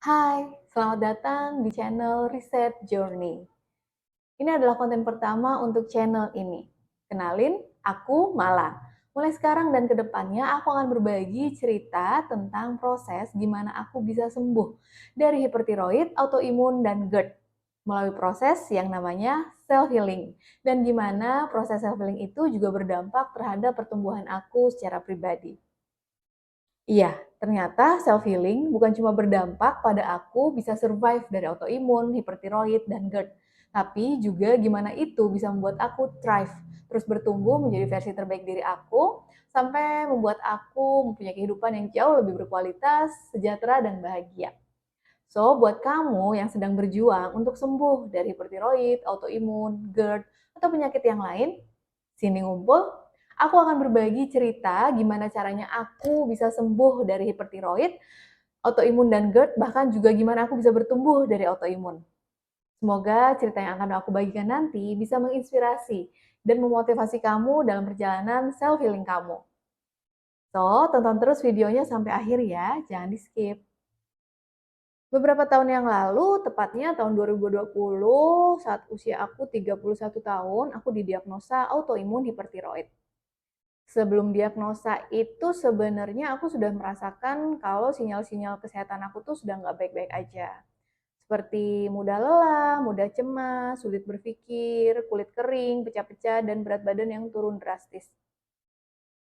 Hai, selamat datang di channel Reset Journey. Ini adalah konten pertama untuk channel ini. Kenalin, aku Mala. Mulai sekarang dan kedepannya aku akan berbagi cerita tentang proses gimana aku bisa sembuh dari hipertiroid, autoimun, dan GERD melalui proses yang namanya self-healing. Dan gimana proses self-healing itu juga berdampak terhadap pertumbuhan aku secara pribadi. Iya, ternyata self-healing bukan cuma berdampak pada aku bisa survive dari autoimun, hipertiroid, dan GERD, tapi juga gimana itu bisa membuat aku thrive, terus bertumbuh menjadi versi terbaik diri aku, sampai membuat aku mempunyai kehidupan yang jauh lebih berkualitas, sejahtera, dan bahagia. So, buat kamu yang sedang berjuang untuk sembuh dari hipertiroid, autoimun, GERD, atau penyakit yang lain, sini ngumpul, aku akan berbagi cerita gimana caranya aku bisa sembuh dari hipertiroid, autoimun, dan GERD, bahkan juga gimana aku bisa bertumbuh dari autoimun. Semoga cerita yang akan aku bagikan nanti bisa menginspirasi dan memotivasi kamu dalam perjalanan self-healing kamu. So, tonton terus videonya sampai akhir ya, jangan di-skip. Beberapa tahun yang lalu, tepatnya tahun 2020, saat usia aku 31 tahun, aku didiagnosa autoimun hipertiroid. Sebelum diagnosa itu sebenarnya aku sudah merasakan kalau sinyal-sinyal kesehatan aku tuh sudah nggak baik-baik aja. Seperti mudah lelah, mudah cemas, sulit berpikir, kulit kering, pecah-pecah, dan berat badan yang turun drastis.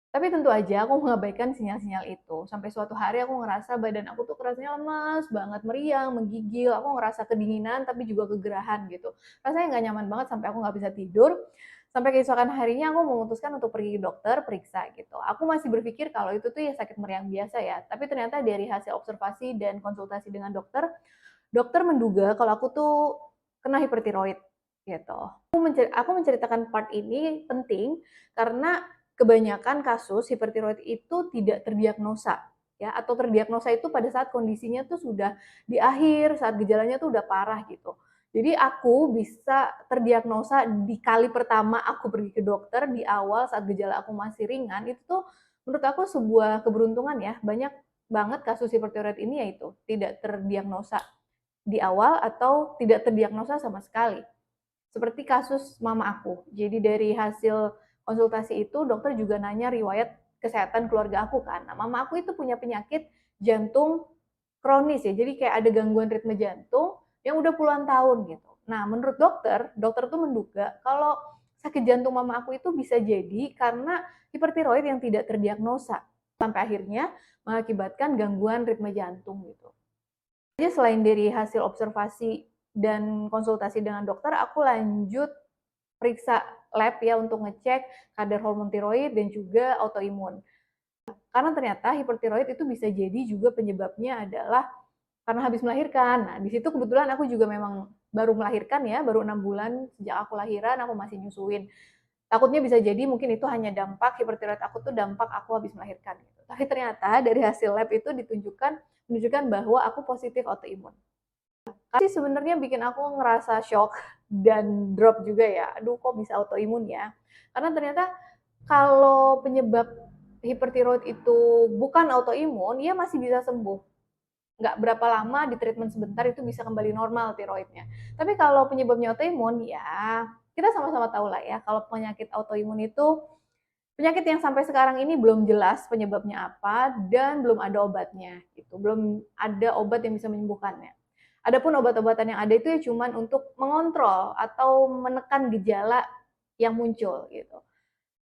Tapi tentu aja aku mengabaikan sinyal-sinyal itu. Sampai suatu hari aku ngerasa badan aku tuh rasanya lemas banget, meriang, menggigil. Aku ngerasa kedinginan tapi juga kegerahan gitu. Rasanya nggak nyaman banget sampai aku nggak bisa tidur. Sampai keesokan harinya aku memutuskan untuk pergi ke dokter, periksa gitu. Aku masih berpikir kalau itu tuh ya sakit meriang biasa ya. Tapi ternyata dari hasil observasi dan konsultasi dengan dokter, dokter menduga kalau aku tuh kena hipertiroid gitu. Aku menceritakan part ini penting karena kebanyakan kasus hipertiroid itu tidak terdiagnosa ya, atau terdiagnosa itu pada saat kondisinya tuh sudah di akhir, saat gejalanya tuh udah parah gitu. Jadi aku bisa terdiagnosa di kali pertama aku pergi ke dokter di awal saat gejala aku masih ringan, itu tuh menurut aku sebuah keberuntungan ya. Banyak banget kasus hipertiroid ini yaitu tidak terdiagnosa di awal atau tidak terdiagnosa sama sekali. Seperti kasus mama aku. Jadi dari hasil konsultasi itu dokter juga nanya riwayat kesehatan keluarga aku kan. Nah, mama aku itu punya penyakit jantung kronis ya. Jadi kayak ada gangguan ritme jantung yang udah puluhan tahun gitu. Nah, menurut dokter, dokter tuh menduga kalau sakit jantung mama aku itu bisa jadi karena hipertiroid yang tidak terdiagnosa sampai akhirnya mengakibatkan gangguan ritme jantung gitu. Jadi selain dari hasil observasi dan konsultasi dengan dokter, aku lanjut periksa lab ya untuk ngecek kadar hormon tiroid dan juga autoimun. Karena ternyata hipertiroid itu bisa jadi juga penyebabnya adalah karena habis melahirkan. Nah, di situ kebetulan aku juga memang baru melahirkan ya, baru 6 bulan sejak aku lahiran, aku masih nyusuin. Takutnya bisa jadi mungkin itu hanya dampak hipertiroid aku tuh dampak aku habis melahirkan gitu. Tapi ternyata dari hasil lab itu menunjukkan bahwa aku positif autoimun. Tapi sebenarnya bikin aku ngerasa shock dan drop juga ya. Aduh, kok bisa autoimun ya? Karena ternyata kalau penyebab hipertiroid itu bukan autoimun, ya masih bisa sembuh. Nggak berapa lama di treatment sebentar itu bisa kembali normal tiroidnya. Tapi kalau penyebabnya autoimun, ya kita sama-sama tahu lah ya, kalau penyakit autoimun itu penyakit yang sampai sekarang ini belum jelas penyebabnya apa dan belum ada obatnya gitu. Belum ada obat yang bisa menyembuhkannya. Adapun obat-obatan yang ada itu ya cuman untuk mengontrol atau menekan gejala yang muncul gitu.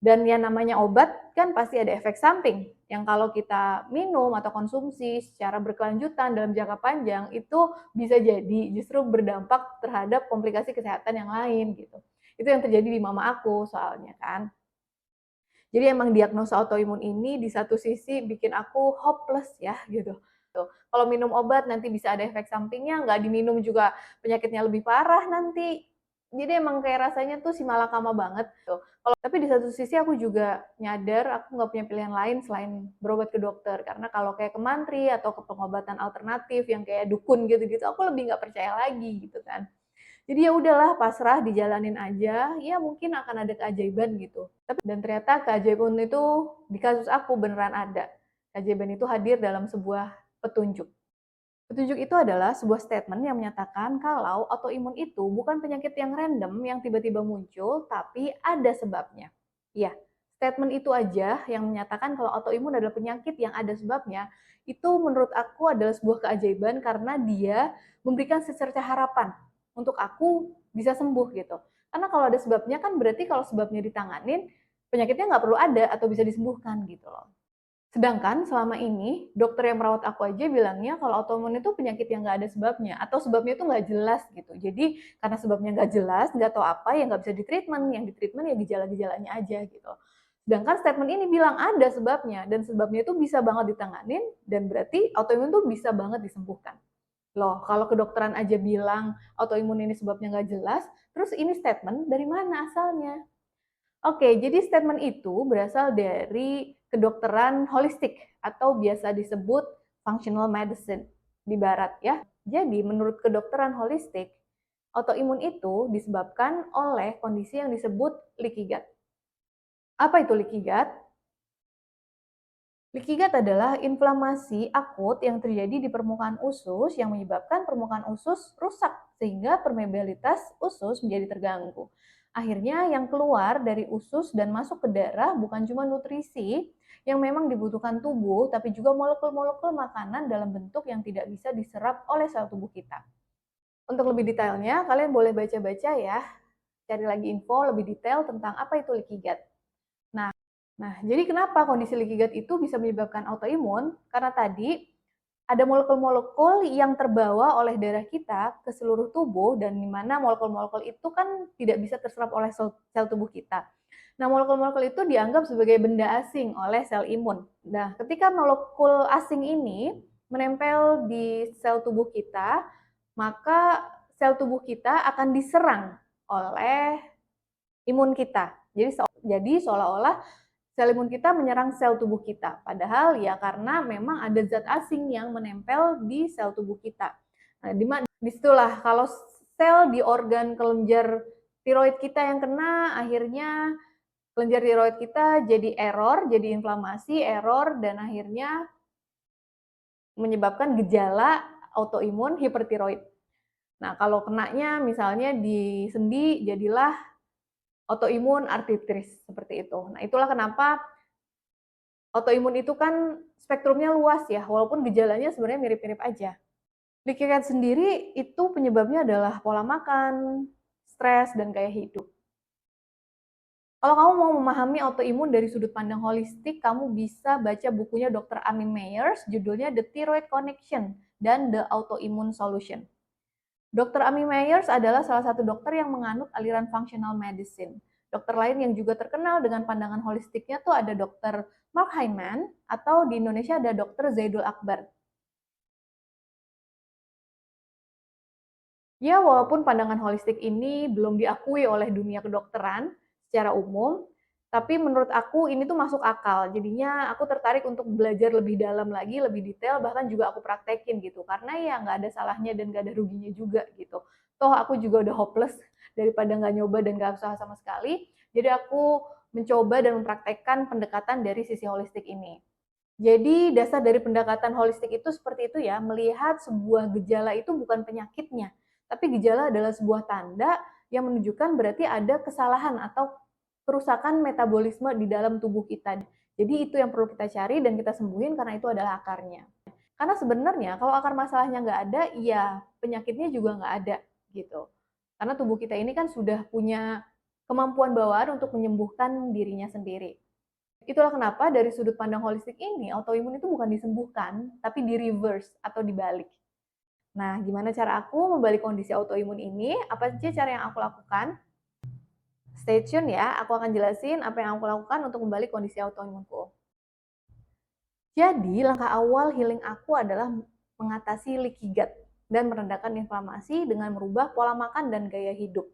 Dan yang namanya obat kan pasti ada efek samping yang kalau kita minum atau konsumsi secara berkelanjutan dalam jangka panjang itu bisa jadi justru berdampak terhadap komplikasi kesehatan yang lain gitu. Itu yang terjadi di mama aku soalnya kan. Jadi emang diagnosa autoimun ini di satu sisi bikin aku hopeless ya gitu. Kalau minum obat nanti bisa ada efek sampingnya, nggak diminum juga penyakitnya lebih parah nanti. Jadi emang kayak rasanya tuh si malakama banget tuh. Tapi di satu sisi aku juga nyadar aku nggak punya pilihan lain selain berobat ke dokter. Karena kalau kayak ke mantri atau ke pengobatan alternatif yang kayak dukun gitu-gitu, aku lebih nggak percaya lagi gitu kan. Jadi ya udahlah pasrah dijalanin aja, ya mungkin akan ada keajaiban gitu. Dan ternyata keajaiban itu di kasus aku beneran ada. Keajaiban itu hadir dalam sebuah petunjuk. Petunjuk itu adalah sebuah statement yang menyatakan kalau autoimun itu bukan penyakit yang random yang tiba-tiba muncul, tapi ada sebabnya. Ya, statement itu aja yang menyatakan kalau autoimun adalah penyakit yang ada sebabnya, itu menurut aku adalah sebuah keajaiban karena dia memberikan secerca harapan untuk aku bisa sembuh gitu. Karena kalau ada sebabnya kan berarti kalau sebabnya ditanganin, penyakitnya nggak perlu ada atau bisa disembuhkan gitu loh. Sedangkan selama ini, dokter yang merawat aku aja bilangnya kalau autoimun itu penyakit yang nggak ada sebabnya, atau sebabnya itu nggak jelas gitu. Jadi karena sebabnya nggak jelas, nggak tahu apa, ya nggak bisa ditreatment. Yang ditreatment ya gejala-gejalanya aja gitu. Sedangkan statement ini bilang ada sebabnya, dan sebabnya itu bisa banget ditanganin, dan berarti autoimun itu bisa banget disembuhkan. Loh, kalau kedokteran aja bilang autoimun ini sebabnya nggak jelas, terus ini statement dari mana asalnya? Oke, jadi statement itu berasal dari kedokteran holistik atau biasa disebut functional medicine di barat ya. Jadi menurut kedokteran holistik, autoimun itu disebabkan oleh kondisi yang disebut leaky gut. Apa itu leaky gut? Leaky gut adalah inflamasi akut yang terjadi di permukaan usus yang menyebabkan permukaan usus rusak sehingga permeabilitas usus menjadi terganggu. Akhirnya yang keluar dari usus dan masuk ke darah bukan cuma nutrisi yang memang dibutuhkan tubuh, tapi juga molekul-molekul makanan dalam bentuk yang tidak bisa diserap oleh sel tubuh kita. Untuk lebih detailnya, kalian boleh baca-baca ya, cari lagi info lebih detail tentang apa itu leaky gut. Nah, jadi kenapa kondisi leaky gut itu bisa menyebabkan autoimun? Karena tadi ada molekul-molekul yang terbawa oleh darah kita ke seluruh tubuh dan di mana molekul-molekul itu kan tidak bisa terserap oleh sel tubuh kita. Nah, molekul-molekul itu dianggap sebagai benda asing oleh sel imun. Nah, ketika molekul asing ini menempel di sel tubuh kita, maka sel tubuh kita akan diserang oleh imun kita. Jadi seolah-olah sel imun kita menyerang sel tubuh kita. Padahal ya karena memang ada zat asing yang menempel di sel tubuh kita. Nah, disitulah kalau sel di organ kelenjar tiroid kita yang kena, akhirnya kelenjar tiroid kita jadi error, jadi inflamasi, error, dan akhirnya menyebabkan gejala autoimun hipertiroid. Nah, kalau kenanya misalnya di sendi, jadilah autoimun artritis seperti itu. Nah, itulah kenapa autoimun itu kan spektrumnya luas ya, walaupun gejalanya sebenarnya mirip-mirip aja. Leaky gut sendiri itu penyebabnya adalah pola makan, stres, dan gaya hidup. Kalau kamu mau memahami autoimun dari sudut pandang holistik, kamu bisa baca bukunya Dr. Amy Meyers, judulnya The Thyroid Connection dan The Autoimmune Solution. Dr. Amy Meyers adalah salah satu dokter yang menganut aliran functional medicine. Dokter lain yang juga terkenal dengan pandangan holistiknya tuh ada Dr. Mark Hyman atau di Indonesia ada Dr. Zaidul Akbar. Ya, walaupun pandangan holistik ini belum diakui oleh dunia kedokteran secara umum, tapi menurut aku ini tuh masuk akal. Jadinya aku tertarik untuk belajar lebih dalam lagi, lebih detail, bahkan juga aku praktekin gitu. Karena ya nggak ada salahnya dan nggak ada ruginya juga gitu. Toh aku juga udah hopeless daripada nggak nyoba dan nggak usaha sama sekali. Jadi aku mencoba dan mempraktekkan pendekatan dari sisi holistik ini. Jadi dasar dari pendekatan holistik itu seperti itu ya, melihat sebuah gejala itu bukan penyakitnya, tapi gejala adalah sebuah tanda yang menunjukkan berarti ada kesalahan atau kerusakan metabolisme di dalam tubuh kita. Jadi itu yang perlu kita cari dan kita sembuhin karena itu adalah akarnya. Karena sebenarnya kalau akar masalahnya nggak ada, ya penyakitnya juga nggak ada gitu. Karena tubuh kita ini kan sudah punya kemampuan bawaan untuk menyembuhkan dirinya sendiri. Itulah kenapa dari sudut pandang holistik ini, autoimun itu bukan disembuhkan, tapi di reverse atau dibalik. Nah, gimana cara aku membalik kondisi autoimun ini? Apa sih cara yang aku lakukan? Stay tune ya, aku akan jelasin apa yang aku lakukan untuk membalik kondisi autoimunku. Jadi, langkah awal healing aku adalah mengatasi leaky gut dan merendahkan inflamasi dengan merubah pola makan dan gaya hidup.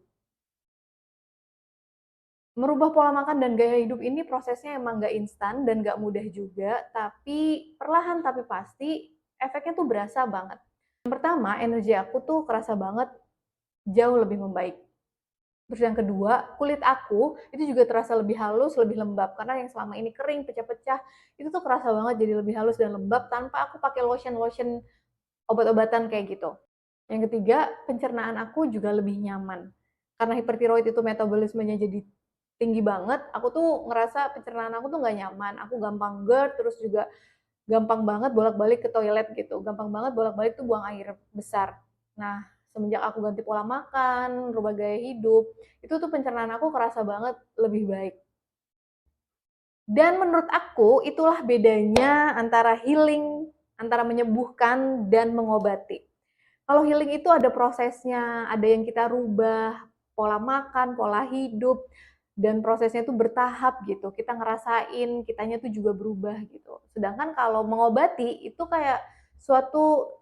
Merubah pola makan dan gaya hidup ini prosesnya emang nggak instan dan nggak mudah juga, tapi perlahan tapi pasti efeknya tuh berasa banget. Yang pertama, energi aku tuh kerasa banget jauh lebih membaik. Terus yang kedua, kulit aku itu juga terasa lebih halus, lebih lembab. Karena yang selama ini kering, pecah-pecah, itu tuh kerasa banget jadi lebih halus dan lembab tanpa aku pakai lotion-lotion obat-obatan kayak gitu. Yang ketiga, pencernaan aku juga lebih nyaman. Karena hipertiroid itu metabolismenya jadi tinggi banget, aku tuh ngerasa pencernaan aku tuh nggak nyaman. Aku gampang GERD, terus juga gampang banget bolak-balik ke toilet gitu. Gampang banget bolak-balik tuh buang air besar. Nah, semenjak aku ganti pola makan, rubah gaya hidup, itu tuh pencernaan aku kerasa banget lebih baik. Dan menurut aku itulah bedanya antara healing, antara menyembuhkan dan mengobati. Kalau healing itu ada prosesnya, ada yang kita rubah, pola makan, pola hidup, dan prosesnya itu bertahap gitu. Kita ngerasain, kitanya tuh juga berubah gitu. Sedangkan kalau mengobati itu kayak sesuatu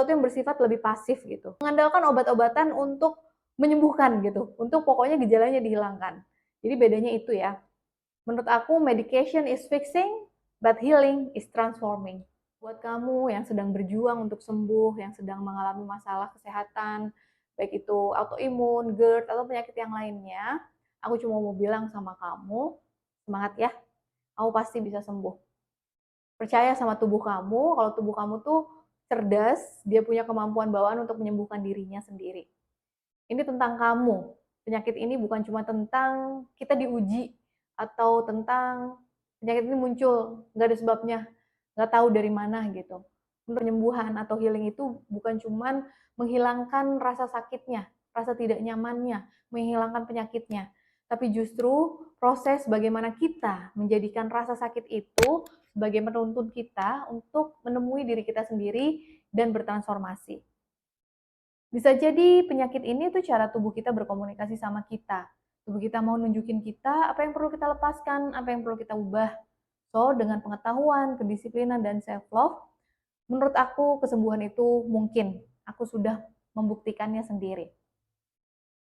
yang bersifat lebih pasif gitu. Mengandalkan obat-obatan untuk menyembuhkan gitu, untuk pokoknya gejalanya dihilangkan. Jadi bedanya itu ya. Menurut aku medication is fixing, but healing is transforming. Buat kamu yang sedang berjuang untuk sembuh, yang sedang mengalami masalah kesehatan, baik itu autoimun, GERD, atau penyakit yang lainnya, aku cuma mau bilang sama kamu, semangat ya, kamu pasti bisa sembuh. Percaya sama tubuh kamu, kalau tubuh kamu tuh cerdas, dia punya kemampuan bawaan untuk menyembuhkan dirinya sendiri. Ini tentang kamu. Penyakit ini bukan cuma tentang kita diuji atau tentang penyakit ini muncul, nggak ada sebabnya, nggak tahu dari mana gitu. Penyembuhan atau healing itu bukan cuma menghilangkan rasa sakitnya, rasa tidak nyamannya, menghilangkan penyakitnya, tapi justru proses bagaimana kita menjadikan rasa sakit itu sebagai penuntun kita untuk menemui diri kita sendiri dan bertransformasi. Bisa jadi penyakit ini tuh cara tubuh kita berkomunikasi sama kita. Tubuh kita mau nunjukin kita apa yang perlu kita lepaskan, apa yang perlu kita ubah. So, dengan pengetahuan, kedisiplinan, dan self-love, menurut aku kesembuhan itu mungkin. Aku sudah membuktikannya sendiri.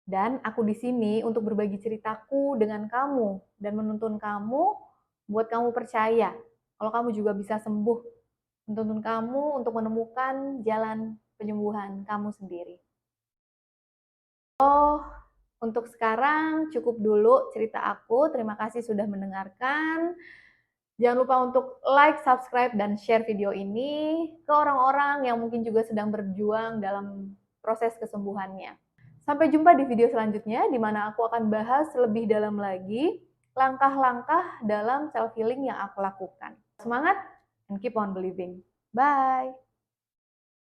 Dan aku di sini untuk berbagi ceritaku dengan kamu dan menuntun kamu buat kamu percaya kalau kamu juga bisa sembuh. Menuntun kamu untuk menemukan jalan penyembuhan kamu sendiri. Untuk sekarang cukup dulu cerita aku. Terima kasih sudah mendengarkan. Jangan lupa untuk like, subscribe, dan share video ini ke orang-orang yang mungkin juga sedang berjuang dalam proses kesembuhannya. Sampai jumpa di video selanjutnya, di mana aku akan bahas lebih dalam lagi langkah-langkah dalam self-healing yang aku lakukan. Semangat and keep on believing. Bye!